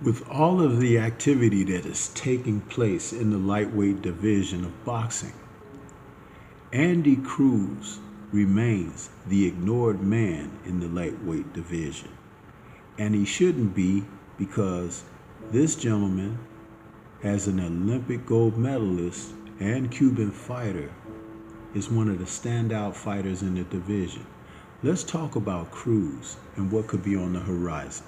With all of the activity that is taking place in the lightweight division of boxing, Andy Cruz remains the ignored man in the lightweight division. And he shouldn't be, because this gentleman, as an Olympic gold medalist and Cuban fighter, is one of the standout fighters in the division. Let's talk about Cruz and what could be on the horizon.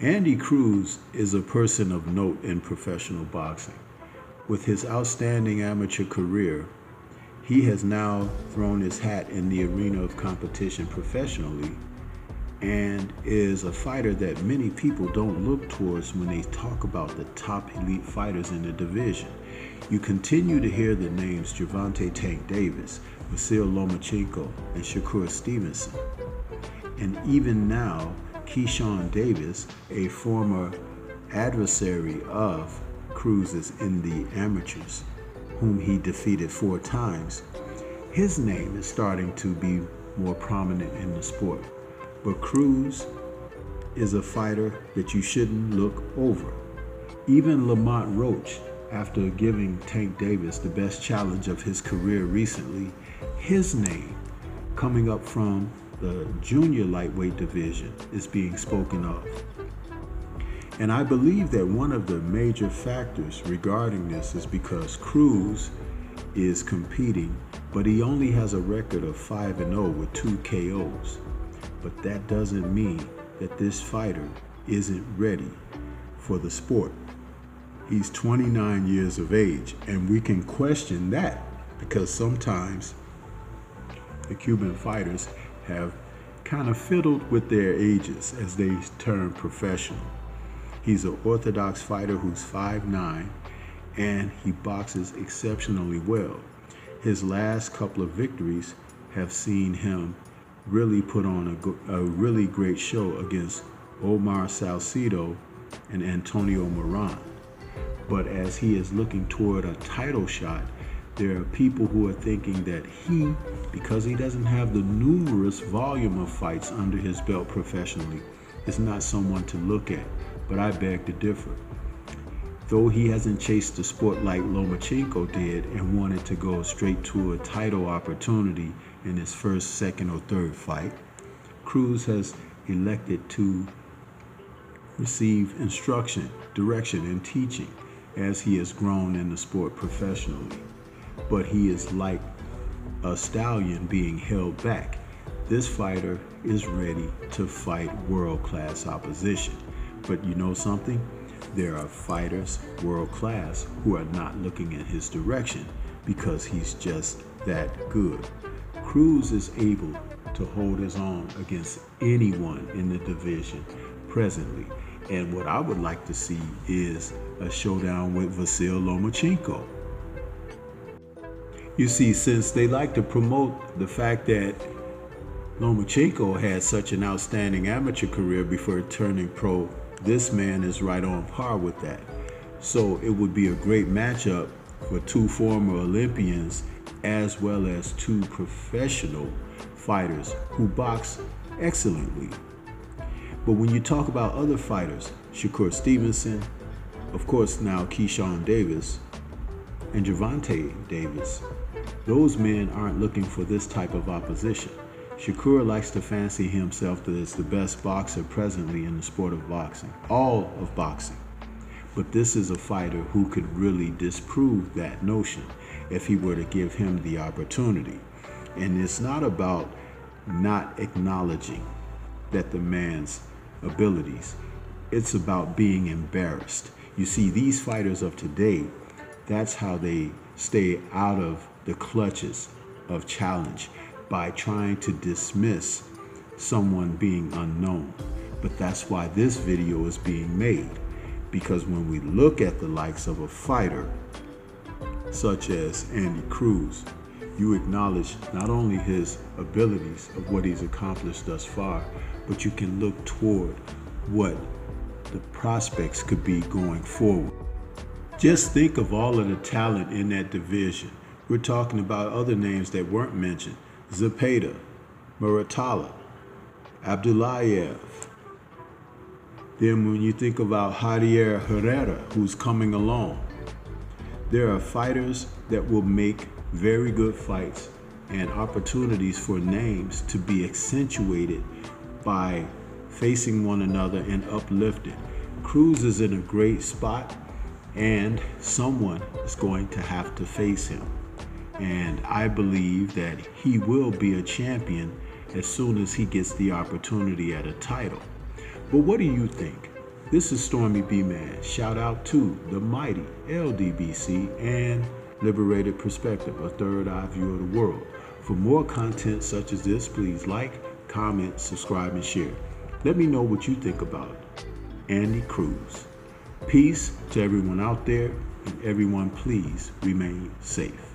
Andy Cruz is a person of note in professional boxing. With his outstanding amateur career, he has now thrown his hat in the arena of competition professionally and is a fighter that many people don't look towards when they talk about the top elite fighters in the division. You continue to hear the names Gervonta Tank Davis, Vasyl Lomachenko, and Shakur Stevenson. And even now, Keyshawn Davis, a former adversary of Cruz's in the amateurs, whom he defeated 4 times, his name is starting to be more prominent in the sport. But Cruz is a fighter that you shouldn't look over. Even Lamont Roach, after giving Tank Davis the best challenge of his career recently, his name coming up from the junior lightweight division is being spoken of. And I believe that one of the major factors regarding this is because Cruz is competing, but he only has a record of 5-0 with 2 KOs. But that doesn't mean that this fighter isn't ready for the sport. He's 29 years of age, and we can question that because sometimes the Cuban fighters have kind of fiddled with their ages as they turn professional. He's an orthodox fighter who's 5'9", and he boxes exceptionally well. His last couple of victories have seen him really put on a really great show against Omar Salcedo and Antonio Moran. But as he is looking toward a title shot, there are people who are thinking that he, because he doesn't have the numerous volume of fights under his belt professionally, is not someone to look at. But I beg to differ. Though he hasn't chased the sport like Lomachenko did and wanted to go straight to a title opportunity in his first, second, or third fight, Cruz has elected to receive instruction, direction, and teaching as he has grown in the sport professionally. But he is like a stallion being held back. This fighter is ready to fight world-class opposition. But you know something? There are fighters, world-class, who are not looking in his direction because he's just that good. Cruz is able to hold his own against anyone in the division presently. And what I would like to see is a showdown with Vasyl Lomachenko. You see, since they like to promote the fact that Lomachenko had such an outstanding amateur career before turning pro, this man is right on par with that. So it would be a great matchup for 2 former Olympians as well as 2 professional fighters who box excellently. But when you talk about other fighters, Shakur Stevenson, of course now Keyshawn Davis, and Gervonta Davis, those men aren't looking for this type of opposition. Shakur likes to fancy himself as the best boxer presently in the sport of boxing, all of boxing. But this is a fighter who could really disprove that notion if he were to give him the opportunity. And it's not about not acknowledging that the man's abilities. It's about being embarrassed. You see, these fighters of today, that's how they stay out of the clutches of challenge by trying to dismiss someone being unknown. But that's why this video is being made, because when we look at the likes of a fighter such as Andy Cruz, you acknowledge not only his abilities of what he's accomplished thus far, but you can look toward what the prospects could be going forward. Just think of all of the talent in that division. We're talking about other names that weren't mentioned: Zepeda, Muratalla, Abdullayev. Then when you think about Javier Herrera, who's coming along, there are fighters that will make very good fights and opportunities for names to be accentuated by facing one another and uplifted. Cruz is in a great spot, and someone is going to have to face him. And I believe that he will be a champion as soon as he gets the opportunity at a title. But what do you think? This is Stormy B Man. Shout out to the mighty LDBC and Liberated Perspective, a third eye view of the world. For more content such as this, please like, comment, subscribe, and share. Let me know what you think about Andy Cruz. Peace to everyone out there, and everyone please remain safe.